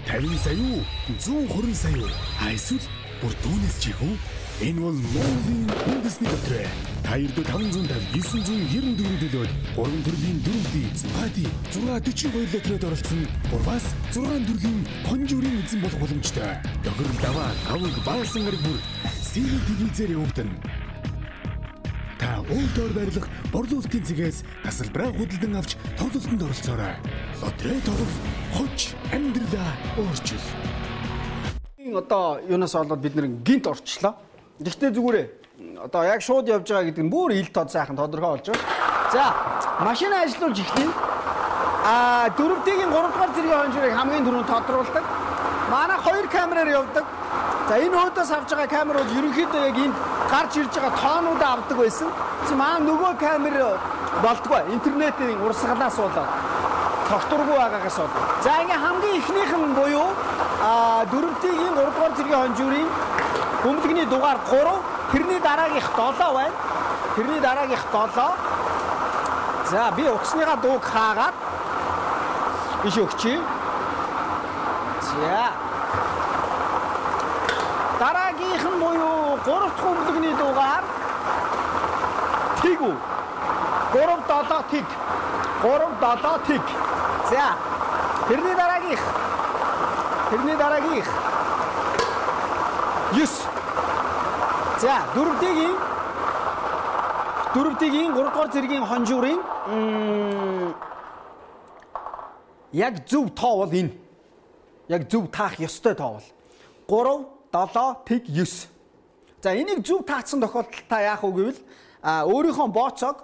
50 сая уу? 120 сая уу? Эсвэл бүр түүнээс ч их үү? Энэ бол Монголын үндэсний дотроо. Та ердөө 550 994 төлөөд 3 төрлийн дөрөвдий Зугаати 642 литрээр оролцсон Бурбас 6 төрлийн хонжуурын эзэн болох боломжтой. Дохирол даваа тавг баасан гараг бүр сэрэг телевизээр явагдана. Та өөртөө барилах борлуулалтын цэгээс тасалбараа худалдан авч тоглолтод оролцоорой. Лотерей тоглох хоч амьдралаа өөрчил. Одоо юунаас болоод бид нэр гинт орчлоо. Гэхдээ зүгээрээ одоо яг шууд явж байгаа гэдэг нь бүр ил тод сайхан тодорхой болж байгаа. За, машина ажиллуулж эхлэе. Дөрөвдгийн 3 дугаар зэргийн хонжуурыг хамгийн түрүүнд тодруулдаг. Манай 2 камераар явдаг. За, энэ хуудаас авч байгаа камерууд ерөнхийдөө яг энд гарч ирж байгаа тоонуудаа авдаг байсан. Манай нөгөө камер болдгоо. Интернетийн урсгалаас болоод тогтворгүй байгаагаас болоод. За, ингээ хамгийн ихнийх нь буюу дөрөвдгийн 3 дугаар зэргийн хонжуурын бөмбөлгний дугаар 3, тэрний дараагийнх 7 байна. Тэрний дараагийнх 7. За, би утасныхаа дууг хаагаад биш өгчий. За. Дараагийнх нь буюу 3 дахь бөмбөлгний дугаар тэг үү? 3-7 тэг. 3-7 тэг. За. Тэрний дараагийнх 9. За, дөрөвдгийн 3 дугаар зэргийн хонжуурын яг зөв тоо бол энэ. Яг зөв таах ёстой тоо бол 3, 7, тэг 9. За, энийг зөв таацсан тохиолдолд та яах вэ гэвэл өөрийнхөө бооцоог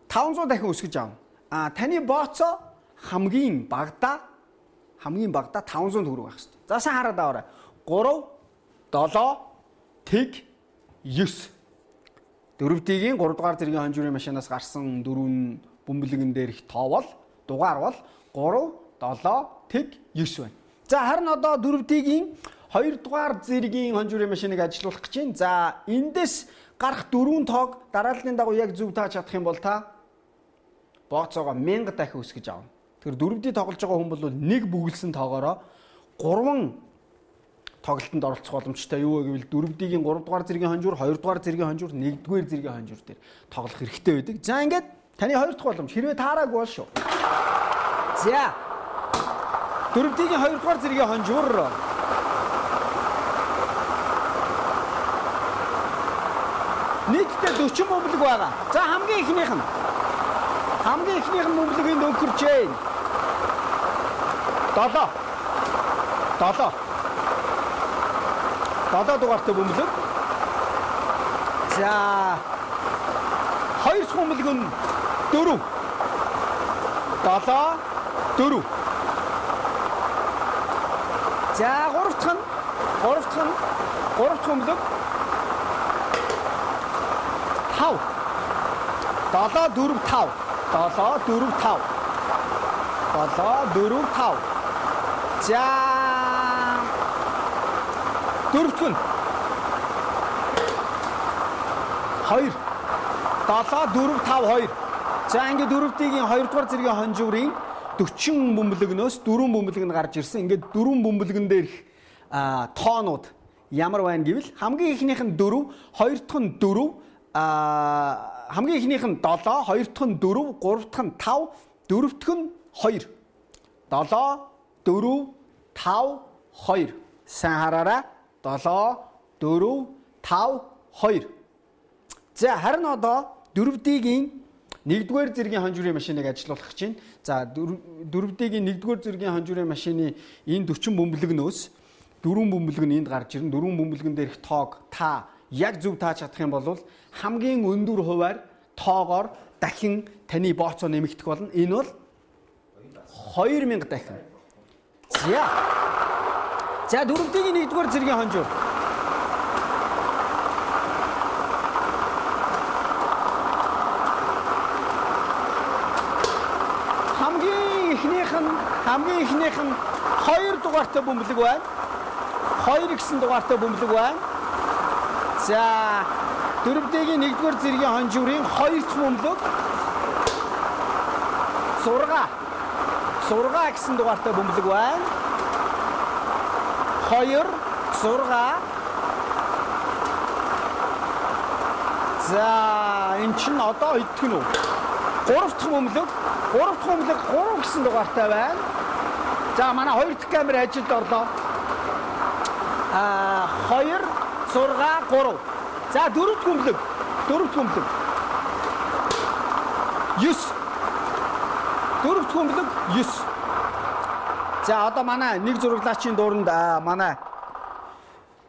500 дахин өсгөж авна. Таны бооцоо хамгийн багадаа 500 төгрөг байх хэрэгтэй. За, сайн хараад аваарай. 3, 7, тэг 9. Дөрөвдгийн 3 дугаар зэргийн хонжуурын машинаас гарсан дөрвөн бөмбөлгөн дээрх тоо бол дугаар бол 3, 7, тэг 9 байна. За, харин одоо дөрөвдгийн 2 дугаар зэргийн хонжуурын машиныг ажилуулах гэж байна. За, эндээс гарах дөрвөн тоог дарааллын дагуу яг зөв тааж чадах юм бол та бооцоогоо 1000 дахин өсгөж авна. Тэгэхээр дөрөвдий тоглож байгаа хүн бол нэг бүгэлсэн тоогоороо 3 тоглолтод оролцох боломжтой. Юу вэ гэвэл дөрөвдгийн 3 дугаар зэргийн хонжуур, 2 дугаар зэргийн хонжуур, 1 дугаар зэргийн хонжуур дээр тоглох хэрэгтэй байдаг. За, ингээд таны 2 дахь боломж хэрвээ таараагүй бол шүү. За. Дөрөвдгийн 2 дугаар зэргийн хонжуур нийтдээ 40 бөмбөлөг байгаа. За, хамгийн ихнийх нь бөмбөлөгийн нөхөрчээ. 7 дугаартай бөмбөлөг. За, 2 дахь бөмбөлөг нь 4. 7, 4. За, 3 дахь бөмбөлөг 5. 7, 4, 5. 7, 4, 5. 7, 4, 5. За, дөрөвт нь 2. 7, 4, 5, 2. За, ингээд дөрөвдгийн 2 дугаар зэргийн хонжуурын 40 бөмбөлгнөөс 4 бөмбөлг нь гарч ирсэн. Ингээд 4 бөмбөлгөн дээрх тоонууд ямар байна гэвэл хамгийн ихнийх нь 4, 2 дахь нь 4, хамгийн ихнийх нь 7, 2 дахь нь 4, 3 дахь нь 5, 4 дахь нь 2. 7, 4, 5, 2. Сайн хараарай. 7, 4, 5, 2. За, харин одоо дөрөвдгийн 1-р зэргийн хонжуурын машиныг ажилуулах гэж байна. За, дөрөвдгийн 1-р зэргийн хонжуурын машины энэ 40 бөмбөлгнөөс 4 бөмбөлг нь энд гарч ирнэ. 4 бөмбөлгөн дээрх тоог та яг зөв тааж чадах юм бол хамгийн өндөр хувиар тоогоор дахин таны бооцоо нэмэгдэх болно. Энэ бол 2000 дахин. За, дөрөвдгийн 1-р зэргийн хонжуур. Хамгийн ихнийх нь 2 дугаартай бөмбөлөг байна. 2 гэсэн дугаартай бөмбөлөг байна. За, дөрөвдгийн 1-р зэргийн хонжуурын 2 дахь бөмбөлөг 6 гэсэн дугаартай бөмбөлөг байна. 2 6. За эн чинь одоо идэх нь үү? 3 дахь бөмбөлөг 3 гэсэн дугаартай байна. За манай 2 дахь камер ажилд орлоо. 2 6 3. За 4 дахь бөмбөлөг 9. 4 дахь бөмбөлөг 9. За одоо манай нэг зураглагчийн дууранд манай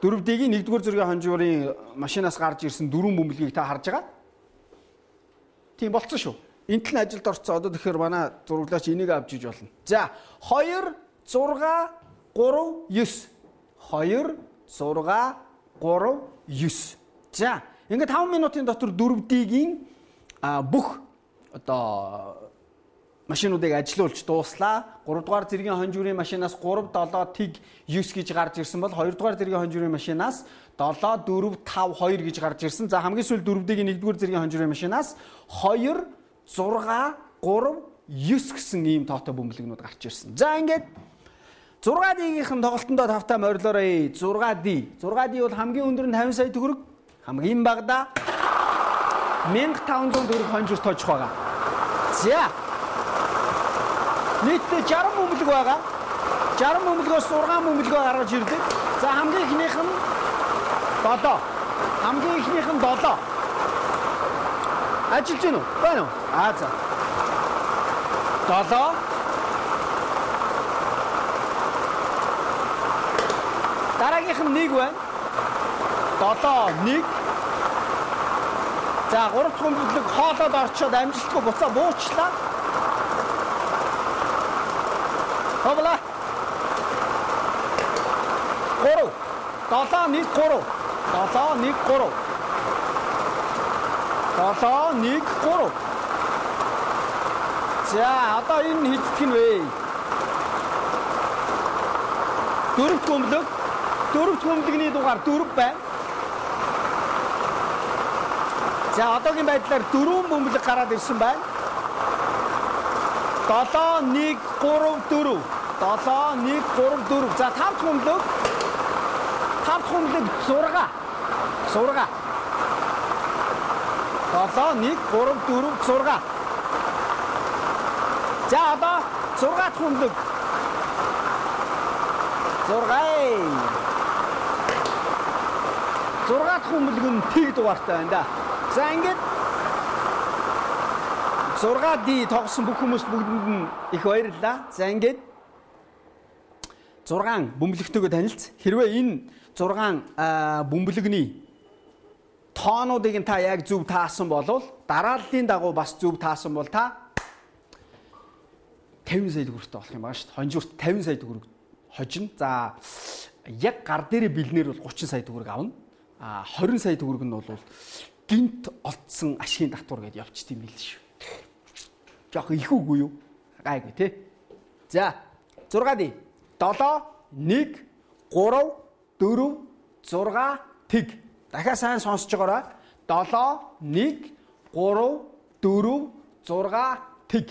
4D-ийн 1-р зургийн хонжуурын машинаас гарч ирсэн 4 бөмбөлгийг та харж байгаа. Тийм болцсон шүү. Энд л ажилд орцсон. Одоо тэгэхээр манай зураглагч энийг авч иж болно. За 2 6 3 9. 2 6 3 9. За ингээд 5 минутын дотор 4D-ийн бүх одоо машинуудыг ажилуулж дууслаа. 3 дугаар зэргийн хонжуурын машинаас 3 7 тэг 9 гэж гарч ирсэн бол 2 дугаар зэргийн хонжуурын машинаас 7 4 5 2 гэж гарч ирсэн. За хамгийн сүүлд 4D-ийн 1-р зэргийн хонжуурын машинаас 2 6 3 9 гэсэн ийм тоотой бөмбөлгнүүд гарч ирсэн. За ингээд 6D-ийн тоглолтондоо тавтаа морилоорой. 6D. 6D бол хамгийн өндөр нь 50 сая төгрөг, хамгийн багада 1500 төгрөг хонжуур тоожих байгаа. За нийтдээ 60 бөмбөлөг байгаа. 60 бөмбөлгөөс 6 бөмбөлгөө гаргаж ирдэг. За хамгийн ихнийх нь 7. Хамгийн ихнийх нь 7. Ажиллаж гин үү? Байна уу? За. 7. Дараагийнх нь 1 байна. 7 1. За 3 дахь бөмбөлөг хоолоод орчоод амжилтгүй буцаа буучлаа. Хавла. 3. 7 1 3. 7 1 3. 7 1 3. За одоо энэ хийх нь вэ? 4 бөмбөлөг. 4 бөмбөлөгний дугаар 4 байна. За одоогийн байдлаар 4 бөмбөлөг гараад ирсэн байна. 7 1 3 4. 7 1 3 4. За 5 дахь бөмбөлөг. 5 дахь бөмбөлөг 6. 6. 7 1 3 4 6. За одоо 6 дахь бөмбөлөг. 6. 6 дахь бөмбөлөг нь тэг дугаартай байна да. За ингээд 6D тоглосон бүх хүмүүст бүгдэнд нь их баярлалаа. За ингээд 6 бөмбөлөгтэйгөө танилц. Хэрвээ энэ 6 бөмбөлөгний тоонуудыг та яг зөв таасан болвол дарааллын дагуу бас зөв таасан бол та 50 сая төгрөгтэй болох юм байна шүү дээ. Хонжуурт 50 сая төгрөг хожино. За яг гар дээрээ бэлнээр бол 30 сая төгрөг авна. 20 сая төгрөг нь бол гинт олдсон ашигын татвар гэдээ явчихд юм билээ шүү. Жохо их үгүй юу? Гайгүй тий. За 6D 7 1 3 4 6 тэг. Дахиад сайн сонсож байгаарай. 7 1 3 4 6 тэг.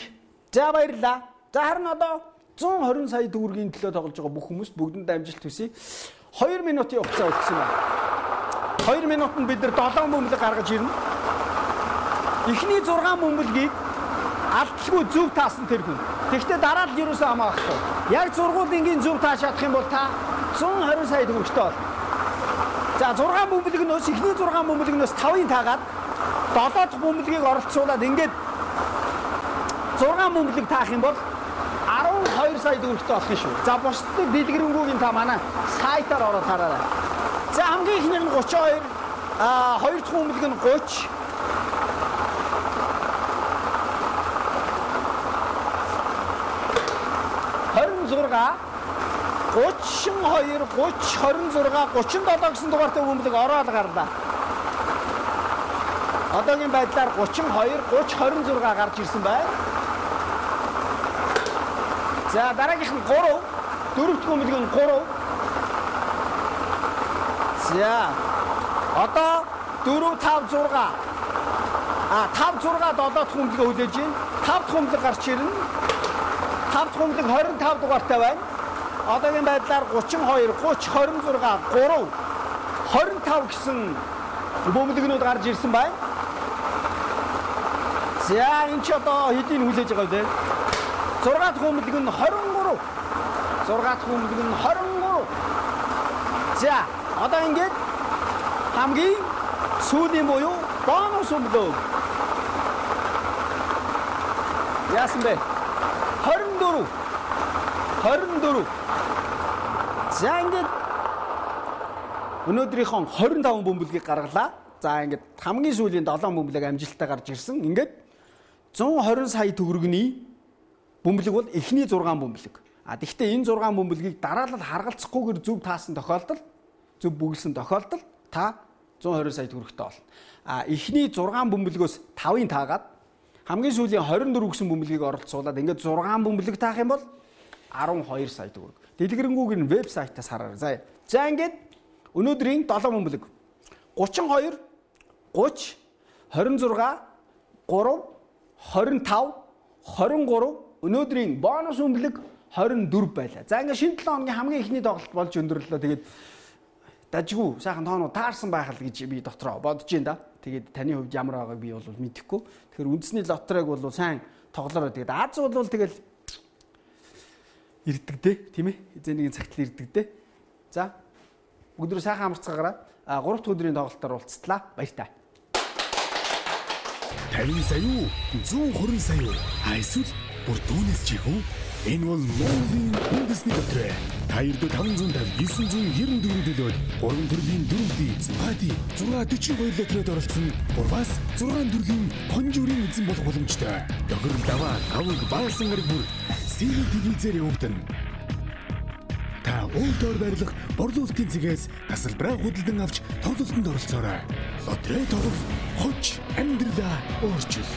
За баярлалаа. За харин одоо 120 сая төгрөгийн төлөө тоглож байгаа бүх хүмүүс бүгдэнд амжилт хүсье. 2 минутын хугацаа өгсөн байна. 2 минутанд бид нар 7 бөмбөлөг гаргаж ирнэ. Эхний 6 бөмбөлгийг алдалгүй зөв таасан тэр хүн. Тэгэхдээ дараа нь юусоо хамаахгүй. Яг зургуулынгийн зөв тааш чадах юм бол та 120 сая төгрөгтэй бол. За 6 бөмбөлөгнөөс эхний 6 бөмбөлөгнөөс 5-ыг таагаад 7 дахь бөмбөлгийг оролцуулаад ингээд 6 бөмбөлөг таах юм бол 12 сая төгрөгтэй болох юм шүү. За бусдад дэлгэрэнгүй та манай сайтаар ороод хараарай. За хамгийн ихнийх нь 32, 2 дахь бөмбөлөг нь 30. зурга 32 30 26 37 гэсэн дугаартай бөмбөлөг ороод гарлаа. Одоогийн байдлаар 32 30 26 гарч ирсэн байна. За дараагийнх нь 3 4 дахь бөмбөлөг нь 3. За одоо 4 5 6 5 6 7 дахь бөмбөлгөө хүлээж байна. 5 дахь бөмбөлөг гарч ирнэ. 5 дахь бөмбөлөг 25 дугаартай байна. одоогийн байдлаар 32, 30, 26, 3, 25 гэсэн бөмбөлгнүүд гарч ирсэн байна. За энэ ч одоо хэдийг хүлээж байгаа вэ? 6 дахь бөмбөлг нь 23. 6 дахь бөмбөлг нь 23. За одоо ингээд хамгийн сүүлийн буюу бонус бөмбөлөг. Яасан бэ? 24. 24. За ингээд өнөөдрийнхөө 25 бөмбөлгийг гаргалаа. За ингээд хамгийн сүүлийн 7 бөмбөлөг амжилттай гарч ирсэн. Ингээд 120 сая төгрөгийн бөмбөлөг бол эхний 6 бөмбөлөг. Тэгэхдээ энэ 6 бөмбөлгийг дараалал харгалцахгүйгээр зөв таасан тохиолдолд, зөв бүгэлсэн тохиолдолд та 120 сая төгрөгтэй болно. Эхний 6 бөмбөлгөөс 5-ыг таагаад хамгийн сүүлийн 24 гэсэн бөмбөлгийг оролцуулаад ингээд 6 бөмбөлөг таах юм бол 12 сая төгрөг. Дэлгэрэнгүй вебсайтаас хараарай. За ингээд өнөөдрийн 7 бөмбөлөг 32, 30, 26, 3, 25, 23 өнөөдрийн бонус бөмбөлөг 24 байлаа. За ингээд шинэ 7 хоногийн хамгийн ихний тоглолт болж өндөрлөө. Тэгээд дажгүй сайхан тоонууд таарсан байх л гэж би дотроо бодож байна да. Тэгээд таны хувьд ямар байгааг би бол мэдэхгүй. Тэгэхээр үндэсний лотерейг бол сайн тоглоорой. Тэгээд Аз бол тэгэл ирдэг дээ, тийм ээ. Эзэн нэгэн цагт л ирдэг дээ. За бүгд сайхан амарцгаагаараа 3 дахь өдрийн тоглолтоор уулзтлаа. Баяртай. 50 сая юу? 120 сая юу? Эсвэл бүр түүнээс ч их үү? Энэ бол Монголын үндэсний лотерей. Та ердөө 550 994 төлөөд 3 төрлийн 4 дийц, бади 642 лотерейд оролцсон. Бурбас 6 төрлийн хонжурын эзэн болох боломжтой. Дохир даваа аваг баасан гараг бүр сэлэг телевизээр явагдана. Та өөрөөр барилах борлуулалтын цэгээс тасалбараа худалдан авч тоглолтод оролцоорой. Лотерей тоглох хоч амьдралаа өөрчил.